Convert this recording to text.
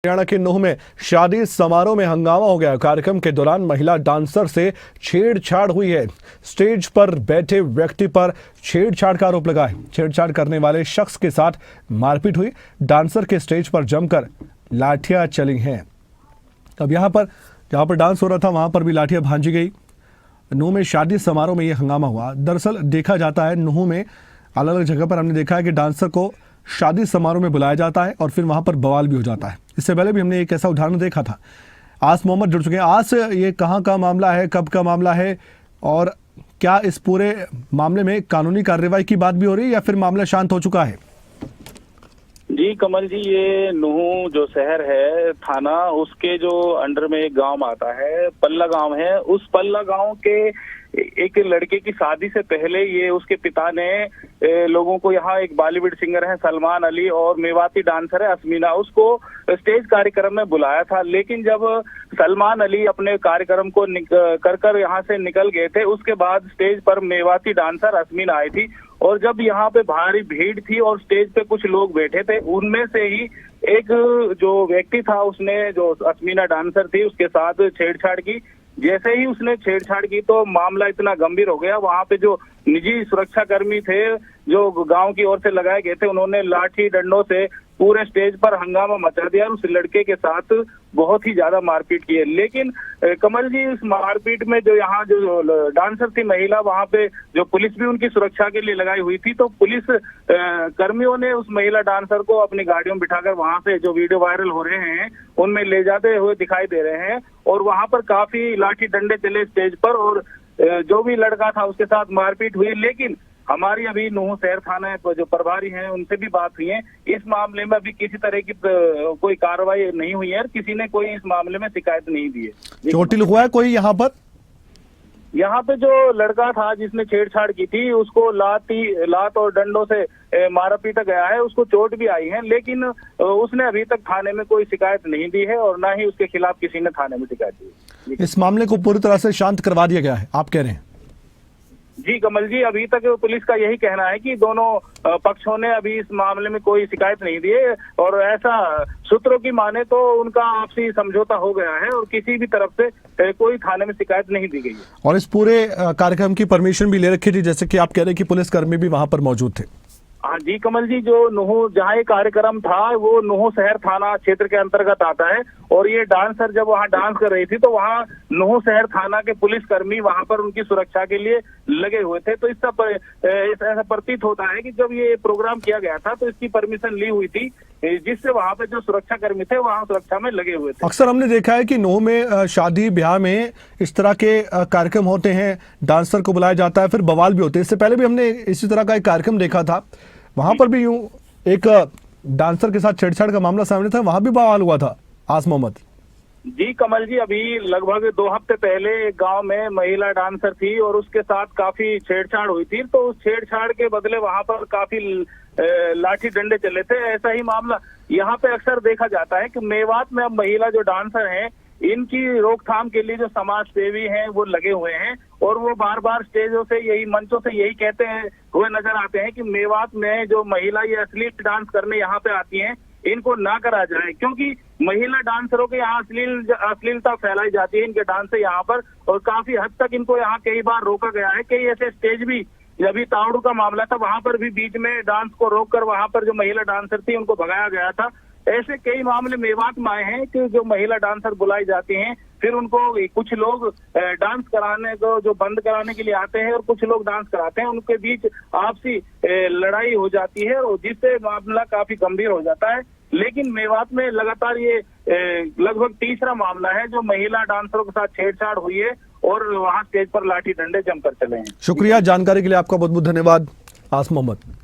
हरियाणा के नूह में शादी समारोह में हंगामा हो गया। कार्यक्रम के दौरान महिला डांसर से छेड़छाड़ हुई है। स्टेज पर बैठे व्यक्ति पर छेड़छाड़ का आरोप लगा है। छेड़छाड़ करने वाले शख्स के साथ मारपीट हुई। डांसर के स्टेज पर जमकर लाठियां चली हैं। अब जहां पर डांस हो रहा था वहां पर भी लाठियां भांजी गई। नूह में शादी समारोह में यह हंगामा हुआ। दरअसल देखा जाता है नूह में अलग अलग जगह पर हमने देखा है कि डांसर को शादी समारोह में बुलाया जाता है और फिर वहां पर बवाल भी हो जाता है। इससे पहले भी हमने एक ऐसा उदाहरण देखा था। आस मोहम्मद जुड़ चुके हैं। आस, ये कहां का मामला है, कब का मामला है और क्या इस पूरे मामले में कानूनी कार्रवाई की बात भी हो रही है या फिर मामला शांत हो चुका है? जी कमल जी, ये नूह जो शहर है थाना, उसके जो अंडर में एक गांव आता है, पल्ला गांव है। उस पल्ला गांव के एक लड़के की शादी से पहले ये उसके पिता ने लोगों को, यहाँ एक बॉलीवुड सिंगर है सलमान अली और मेवाती डांसर है असमीना, उसको स्टेज कार्यक्रम में बुलाया था। लेकिन जब सलमान अली अपने कार्यक्रम को कर यहाँ से निकल गए थे, उसके बाद स्टेज पर मेवाती डांसर असमीना आई थी और जब यहाँ पे भारी भीड़ थी और स्टेज पे कुछ लोग बैठे थे, उनमें से ही एक जो व्यक्ति था उसने, जो असमीना डांसर थी, उसके साथ छेड़छाड़ की। जैसे ही उसने छेड़छाड़ की तो मामला इतना गंभीर हो गया। वहां पे जो निजी सुरक्षा कर्मी थे जो गांव की ओर से लगाए गए थे, उन्होंने लाठी डंडों से पूरे स्टेज पर हंगामा मचा दिया और उस लड़के के साथ बहुत ही ज्यादा मारपीट की है। लेकिन कमल जी, इस मारपीट में जो यहाँ जो डांसर थी महिला, वहां पे जो पुलिस भी उनकी सुरक्षा के लिए लगाई हुई थी, तो पुलिस कर्मियों ने उस महिला डांसर को अपनी गाड़ियों में बिठाकर वहां से जो वीडियो वायरल हो रहे हैं उनमें ले जाते हुए दिखाई दे रहे हैं और वहां पर काफी लाठी डंडे चले स्टेज पर और जो भी लड़का था उसके साथ मारपीट हुई। लेकिन हमारी अभी नूह शहर थाना जो प्रभारी हैं उनसे भी बात हुई है। इस मामले में अभी किसी तरह की कोई कार्रवाई नहीं हुई है और किसी ने कोई इस मामले में शिकायत नहीं दी है। चोटिल हुआ है कोई यहाँ पर? यहाँ पे जो लड़का था जिसने छेड़छाड़ की थी, उसको लात और डंडों से मारा पीटा गया है, उसको चोट भी आई है। लेकिन उसने अभी तक थाने में कोई शिकायत नहीं दी है और ना ही उसके खिलाफ किसी ने थाने में शिकायत दी है। इस मामले को पूरी तरह से शांत करवा दिया गया है, आप कह रहे हैं? जी कमल जी, अभी तक पुलिस का यही कहना है कि दोनों पक्षों ने अभी इस मामले में कोई शिकायत नहीं दी है और ऐसा सूत्रों की माने तो उनका आपसी समझौता हो गया है और किसी भी तरफ से कोई थाने में शिकायत नहीं दी गई है। और इस पूरे कार्यक्रम की परमिशन भी ले रखी थी, जैसे कि आप कह रहे हैं कि पुलिसकर्मी भी वहां पर मौजूद थे? हाँ जी कमल जी, जो नूह जहाँ ये कार्यक्रम था वो नूह शहर थाना क्षेत्र के अंतर्गत आता है और ये डांसर जब वहाँ डांस कर रही थी तो वहाँ नूह शहर थाना के पुलिसकर्मी वहाँ पर उनकी सुरक्षा के लिए लगे हुए थे। तो ऐसा प्रतीत होता है कि जब ये प्रोग्राम किया गया था तो इसकी परमिशन ली हुई थी, जिससे वहाँ पे जो सुरक्षा कर्मी थे वहाँ सुरक्षा में लगे हुए थे। अक्सर हमने देखा है कि नूह में शादी ब्याह में इस तरह के कार्यक्रम होते हैं, डांसर को बुलाया जाता है, फिर बवाल भी होते हैं। इससे पहले भी हमने इसी तरह का एक कार्यक्रम देखा था, वहां पर भी यूं एक डांसर के साथ छेड़छाड़ का मामला सामने था, वहां भी बवाल हुआ था। आस मोहम्मद जी कमल जी, अभी लगभग 2 हफ्ते पहले एक गांव में महिला डांसर थी और उसके साथ काफी छेड़छाड़ हुई थी, तो उस छेड़छाड़ के बदले वहां पर काफी लाठी डंडे चले थे। ऐसा ही मामला यहाँ पे अक्सर देखा जाता है कि मेवात में अब महिला जो डांसर हैं इनकी रोकथाम के लिए जो समाज सेवी हैं वो लगे हुए हैं और वो बार बार स्टेजों से यही मंचों से यही कहते हुए नजर आते हैं कि मेवात में जो महिला ये अश्लील डांस करने यहाँ पे आती हैं इनको ना करा जाए, क्योंकि महिला डांसरों के यहाँ अश्लीलता फैलाई जाती है इनके डांस से यहाँ पर और काफी हद तक इनको यहाँ कई बार रोका गया है। कई ऐसे स्टेज भी, अभी तावड़ू का मामला था, वहां पर भी बीच में डांस को रोककर वहां पर जो महिला डांसर थी उनको भगाया गया था। ऐसे कई मामले मेवात में आए हैं कि जो महिला डांसर बुलाई जाती हैं, फिर उनको कुछ लोग डांस कराने को जो बंद कराने के लिए आते हैं और कुछ लोग डांस कराते हैं, उनके बीच आपसी लड़ाई हो जाती है और जिससे मामला काफी गंभीर हो जाता है। लेकिन मेवात में लगातार ये लगभग तीसरा मामला है जो महिला डांसरों के साथ छेड़छाड़ हुई है और वहां स्टेज पर लाठी डंडे जमकर चले हैं। शुक्रिया, जानकारी के लिए आपका बहुत बहुत धन्यवाद आस मोहम्मद।